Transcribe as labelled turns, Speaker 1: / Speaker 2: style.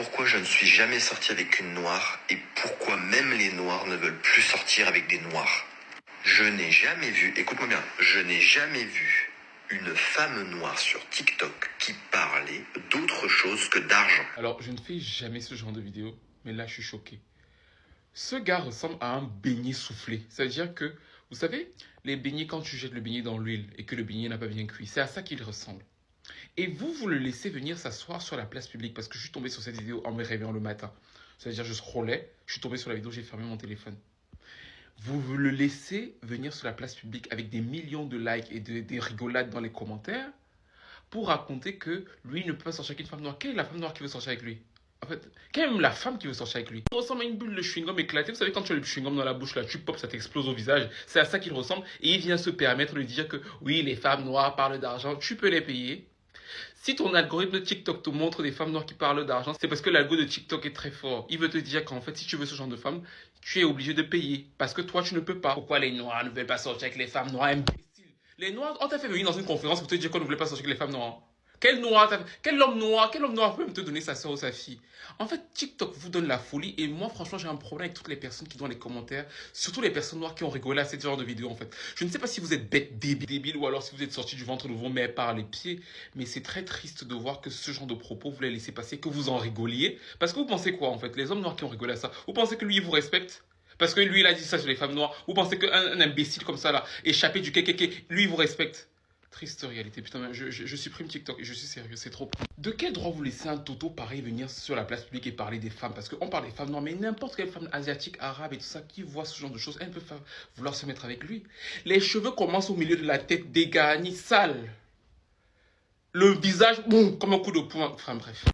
Speaker 1: pourquoi je ne suis jamais sorti avec une noire et pourquoi même les noirs ne veulent plus sortir avec des noirs. Je n'ai jamais vu, écoute-moi bien, je n'ai jamais vu une femme noire sur TikTok qui parlait d'autre chose que d'argent.
Speaker 2: Alors, je ne fais jamais ce genre de vidéo, mais là, je suis choqué. Ce gars ressemble à un beignet soufflé. C'est-à-dire que, vous savez, les beignets, quand tu jettes le beignet dans l'huile et que le beignet n'a pas bien cuit, c'est à ça qu'il ressemble. Et vous le laissez venir s'asseoir sur la place publique parce que je suis tombé sur cette vidéo en me réveillant le matin. C'est-à-dire, je scrollais, je suis tombé sur la vidéo, j'ai fermé mon téléphone. Vous le laissez venir sur la place publique avec des millions de likes et des rigolades dans les commentaires pour raconter que lui ne peut pas sortir avec une femme noire. Quelle est la femme noire qui veut sortir avec lui? En fait, quelle est la femme qui veut sortir avec lui? Il ressemble à une bulle de chewing-gum éclatée. Vous savez, quand tu as le chewing-gum dans la bouche, là, tu pop, ça t'explose au visage. C'est à ça qu'il ressemble. Et il vient se permettre de dire que oui, les femmes noires parlent d'argent. Tu peux les payer. Si ton algorithme de TikTok te montre des femmes noires qui parlent d'argent, c'est parce que l'algo de TikTok est très fort. Il veut te dire qu'en fait, si tu veux ce genre de femme, tu es obligé de payer. Parce que toi, tu ne peux pas. Pourquoi les noirs ne veulent pas sortir avec les femmes noires? Imbécile. Les noirs, on t'a fait venir dans une conférence pour te dire qu'on ne voulait pas sortir avec les femmes noires. Quel homme noir peut même te donner sa soeur ou sa fille? En fait, TikTok vous donne la folie et moi, franchement, j'ai un problème avec toutes les personnes qui dans les commentaires, surtout les personnes noires qui ont rigolé à ce genre de vidéo, en fait. Je ne sais pas si vous êtes bête, débile, ou alors si vous êtes sorti du ventre de vos mères par les pieds, mais c'est très triste de voir que ce genre de propos, vous les laissez passer, que vous en rigoliez. Parce que vous pensez quoi, en fait? Les hommes noirs qui ont rigolé à ça, vous pensez que lui, il vous respecte? Parce que lui, il a dit ça sur les femmes noires. Vous pensez qu'un imbécile comme ça, là, échappé du kékéké, lui, il vous respecte? Triste réalité, putain, je supprime TikTok et je suis sérieux, c'est trop. De quel droit vous laissez un toto pareil venir sur la place publique et parler des femmes? Parce qu'on parle des femmes noires, mais n'importe quelle femme asiatique, arabe et tout ça, qui voit ce genre de choses, elle peut vouloir se mettre avec lui. Les cheveux commencent au milieu de la tête, dégarnis, sales. Le visage, boum, comme un coup de poing. Enfin bref.